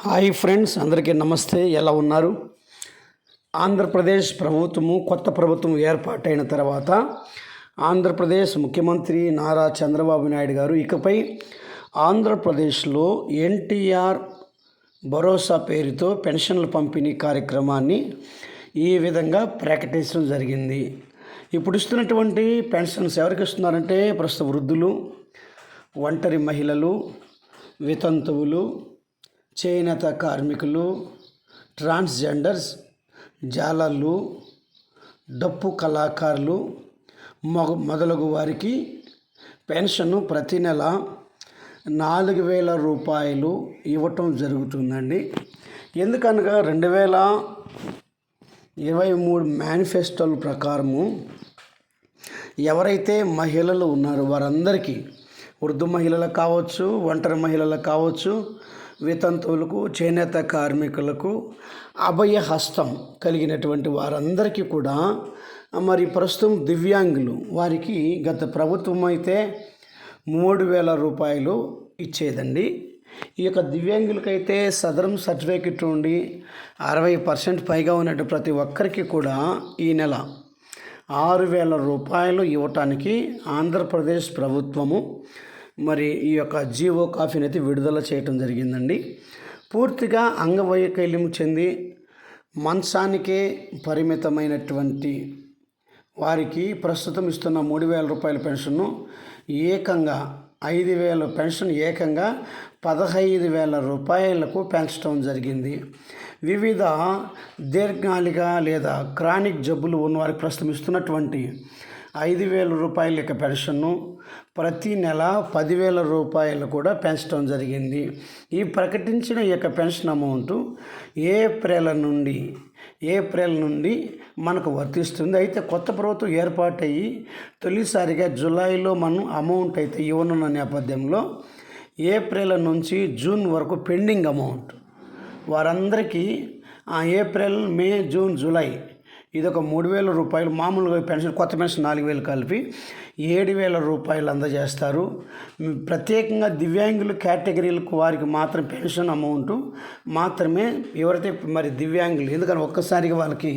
Hi friends, అందరికీ నమస్తే. ఎలా ఉన్నారు? ఆంధ్రప్రదేశ్ ప్రభుత్వము కొత్త ప్రభుత్వం ఏర్పాటైన తర్వాత ఆంధ్రప్రదేశ్ ముఖ్యమంత్రి నారా చంద్రబాబు నాయుడు గారు ఇకపై ఆంధ్రప్రదేశ్లో ఎన్టీఆర్ భరోసా పేరుతో పెన్షన్ల పంపిణీ కార్యక్రమాన్ని ఈ విధంగా ప్రకటించడం జరిగింది. ఇప్పుడు ఇస్తున్నటువంటి పెన్షన్స్ ఎవరికి ఇస్తున్నారంటే ప్రస్తుత వృద్ధులు, ఒంటరి మహిళలు, వితంతువులు, చేనేత కార్మికులు, ట్రాన్స్జెండర్స్, జాలర్లు, డప్పు కళాకారులు మొదలగు వారికి పెన్షన్ ప్రతి నెల 4,000 రూపాయలు ఇవ్వటం జరుగుతుందండి. ఎందుకనగా 2023 మేనిఫెస్టోల ప్రకారము ఎవరైతే మహిళలు ఉన్నారో వారందరికీ, వృద్ధ మహిళలకు కావచ్చు, ఒంటరి మహిళలకు కావచ్చు, వితంతువులకు, చేనేత కార్మికులకు, అభయ హస్తం కలిగినటువంటి వారందరికీ కూడా మరి ప్రస్తుతం దివ్యాంగులు వారికి గత ప్రభుత్వం అయితే 3,000 రూపాయలు ఇచ్చేదండి. ఈ యొక్క దివ్యాంగులకైతే సదరం సర్టిఫికెట్ ఉండి 60% పైగా ఉన్నట్టు ప్రతి ఒక్కరికి కూడా ఈ నెల 6,000 రూపాయలు ఇవ్వటానికి ఆంధ్రప్రదేశ్ ప్రభుత్వము మరి ఈ యొక్క జీవో కాపీని అయితే విడుదల చేయటం జరిగిందండి. పూర్తిగా అంగవైకల్యం చెంది మంచానికే పరిమితమైనటువంటి వారికి ప్రస్తుతం ఇస్తున్న 3,000 రూపాయల పెన్షన్ను ఏకంగా 5,000 పెన్షన్ ఏకంగా 15,000 రూపాయలకు పెంచడం జరిగింది. వివిధ దీర్ఘకాలిక లేదా క్రానిక్ జబ్బులు ఉన్నవారికి ప్రస్తుతం ఇస్తున్నటువంటి 5,000 రూపాయల యొక్క పెన్షన్ను ప్రతి నెల 10,000 రూపాయలు కూడా పెంచడం జరిగింది. ఈ ప్రకటించిన ఈ యొక్క పెన్షన్ అమౌంట్ ఏప్రిల్ నుండి మనకు వర్తిస్తుంది. అయితే కొత్త ప్రభుత్వం ఏర్పాటయ్యి తొలిసారిగా జూలైలో మనం అమౌంట్ అయితే ఇవ్వనున్న నేపథ్యంలో ఏప్రిల్ నుంచి జూన్ వరకు పెండింగ్ అమౌంట్ వారందరికీ ఏప్రిల్, మే, జూన్, జూలై ఇదొక 3,000 రూపాయలు మామూలుగా పెన్షన్, కొత్త పెన్షన్ 4,000 కలిపి 7,000 రూపాయలు అందజేస్తారు. ప్రత్యేకంగా దివ్యాంగుల కేటగిరీలకు వారికి మాత్రం పెన్షన్ అమౌంట్ మాత్రమే ఎవరైతే మరి దివ్యాంగులు, ఎందుకంటే ఒక్కసారిగా వాళ్ళకి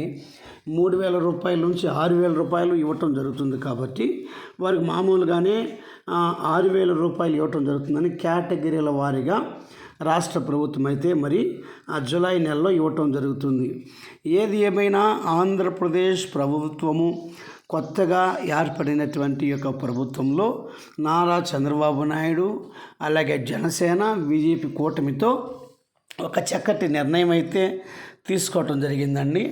3,000 రూపాయల నుంచి 6,000 రూపాయలు ఇవ్వటం జరుగుతుంది కాబట్టి వారికి మామూలుగానే 6,000 రూపాయలు ఇవ్వటం జరుగుతుందని కేటగిరీల వారీగా రాష్ట్ర ప్రభుత్వం అయితే మరి జూలై నెలలో ఇవ్వటం జరుగుతుంది. ఏది ఏమైనా ఆంధ్రప్రదేశ్ ప్రభుత్వము కొత్తగా ఏర్పడినటువంటి యొక్క ప్రభుత్వంలో నారా చంద్రబాబు నాయుడు అలాగే జనసేన, బీజేపీ కూటమితో ఒక చక్కటి నిర్ణయం అయితే తీసుకోవటం జరిగిందండి.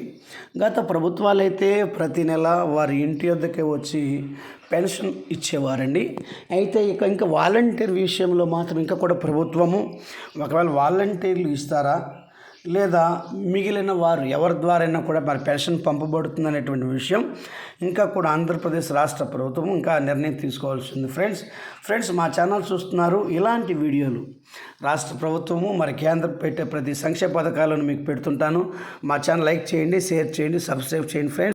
గత ప్రభుత్వాలు అయితే ప్రతి నెల వారి ఇంటి వద్దకే వచ్చి పెన్షన్ ఇచ్చేవారండి. అయితే ఇంకా వాలంటీర్ విషయంలో మాత్రం ఇంకా కూడా ప్రభుత్వము ఒకవేళ వాలంటీర్లు ఇస్తారా లేదా మిగిలిన వారు ఎవరి ద్వారైనా కూడా మరి పెన్షన్ పంపబడుతుంది అనేటువంటి విషయం ఇంకా కూడా ఆంధ్రప్రదేశ్ రాష్ట్ర ప్రభుత్వం ఇంకా నిర్ణయం తీసుకోవాల్సింది. ఫ్రెండ్స్ మా ఛానల్ చూస్తున్నారు. ఇలాంటి వీడియోలు రాష్ట్ర ప్రభుత్వము మరి కేంద్రం పెట్టే ప్రతి సంక్షేమ పథకాలను మీకు పెడుతుంటాను. మా ఛానల్ లైక్ చేయండి, షేర్ చేయండి, సబ్స్క్రైబ్ చేయండి ఫ్రెండ్స్.